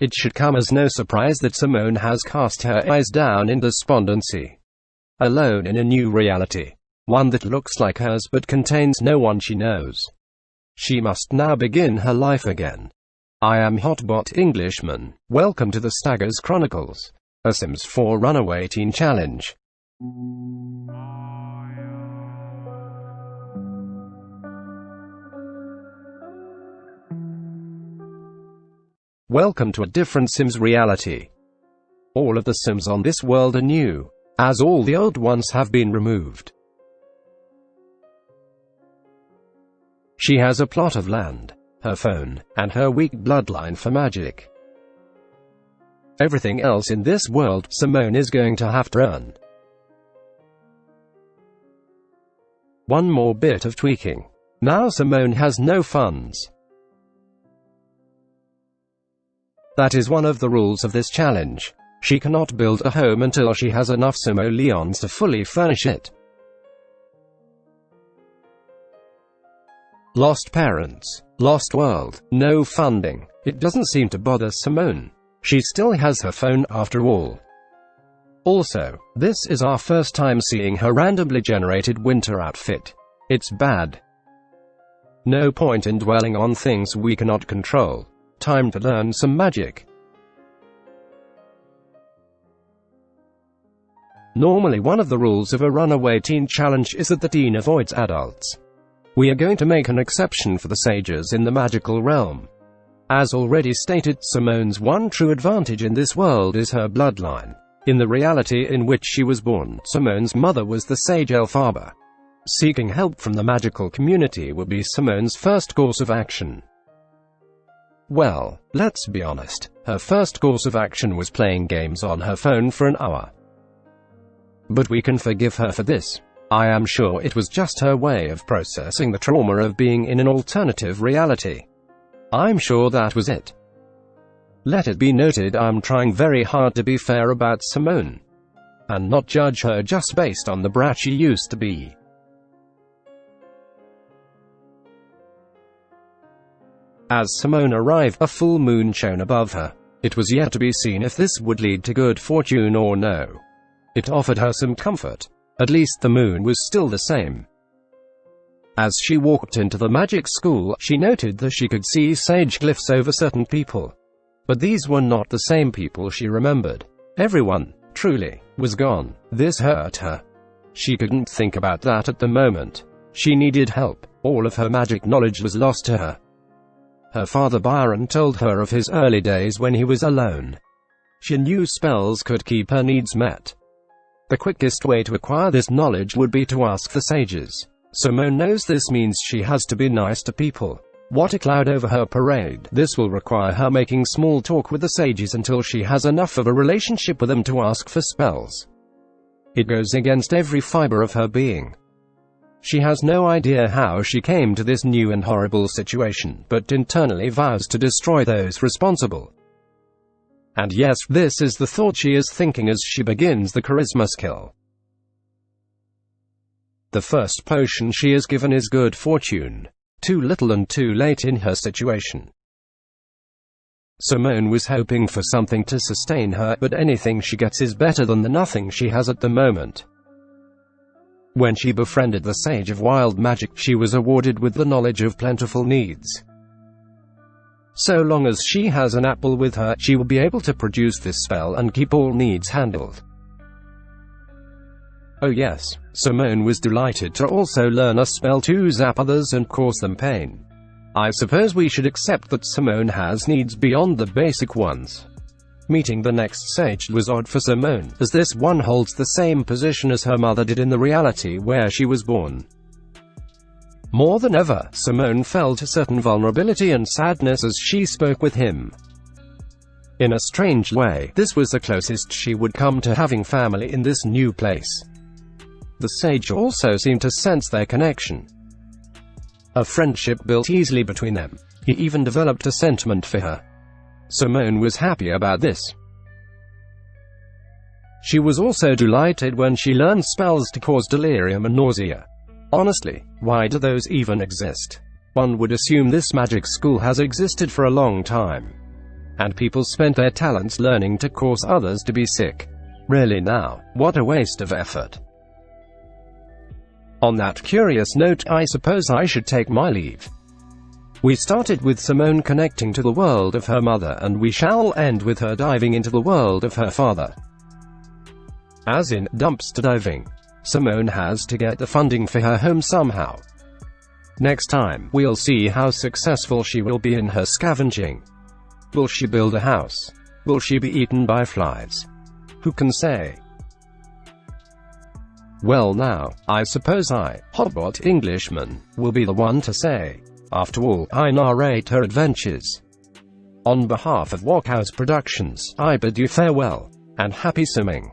It should come as no surprise that Simone has cast her eyes down in despondency. Alone in a new reality. One that looks like hers but contains no one she knows. She must now begin her life again. I am Hotbot Englishman. Welcome to the Staggers Chronicles, a Sims 4 Runaway Teen Challenge. Welcome to a different Sims reality. All of the Sims on this world are new, as all the old ones have been removed. She has a plot of land, her phone, and her weak bloodline for magic. Everything else in this world, Simone is going to have to earn. One more bit of tweaking. Now Simone has no funds. That is one of the rules of this challenge. She cannot build a home until she has enough simoleons to fully furnish it. Lost parents, lost world, no funding. It doesn't seem to bother Simone. She still has her phone after all. Also, this is our first time seeing her randomly generated winter outfit. It's bad. No point in dwelling on things we cannot control. Time to learn some magic. Normally one of the rules of a Runaway Teen Challenge is that the teen avoids adults. We are going to make an exception for the sages in the magical realm. As already stated, Simone's one true advantage in this world is her bloodline. In the reality in which she was born, Simone's mother was the sage Elphaba. Seeking help from the magical community would be Simone's first course of action. Well, let's be honest, her first course of action was playing games on her phone for an hour. But we can forgive her for this. I am sure it was just her way of processing the trauma of being in an alternative reality. I'm sure that was it. Let it be noted, I'm trying very hard to be fair about Simone, and not judge her just based on the brat she used to be. As Simone arrived, a full moon shone above her. It was yet to be seen if this would lead to good fortune or no. It offered her some comfort. At least the moon was still the same. As she walked into the magic school, she noted that she could see sage glyphs over certain people. But these were not the same people she remembered. Everyone, truly, was gone. This hurt her. She couldn't think about that at the moment. She needed help. All of her magic knowledge was lost to her. Her father Byron told her of his early days when he was alone. She knew spells could keep her needs met. The quickest way to acquire this knowledge would be to ask the sages. Simone knows this means she has to be nice to people. What a cloud over her parade. This will require her making small talk with the sages until she has enough of a relationship with them to ask for spells. It goes against every fiber of her being. She has no idea how she came to this new and horrible situation, but internally vows to destroy those responsible. And yes, this is the thought she is thinking as she begins the charisma skill. The first potion she is given is good fortune. Too little and too late in her situation. Simone was hoping for something to sustain her, but anything she gets is better than the nothing she has at the moment. When she befriended the Sage of Wild Magic, she was awarded with the knowledge of plentiful needs. So long as she has an apple with her, she will be able to produce this spell and keep all needs handled. Oh yes, Simone was delighted to also learn a spell to zap others and cause them pain. I suppose we should accept that Simone has needs beyond the basic ones. Meeting the next sage was odd for Simone, as this one holds the same position as her mother did in the reality where she was born. More than ever, Simone felt a certain vulnerability and sadness as she spoke with him. In a strange way, this was the closest she would come to having family in this new place. The sage also seemed to sense their connection. A friendship built easily between them. He even developed a sentiment for her. Simone was happy about this. She was also delighted when she learned spells to cause delirium and nausea. Honestly, why do those even exist? One would assume this magic school has existed for a long time. and people spent their talents learning to cause others to be sick. Really now, what a waste of effort. On that curious note, I suppose I should take my leave. We started with Simone connecting to the world of her mother, and we shall end with her diving into the world of her father. As in, dumpster diving. Simone has to get the funding for her home somehow. Next time, we'll see how successful she will be in her scavenging. Will she build a house? Will she be eaten by flies? Who can say? Well now, I suppose I, Hobbit Englishman, will be the one to say. After all, I narrate her adventures. On behalf of Walkhouse Productions, I bid you farewell, and happy simming.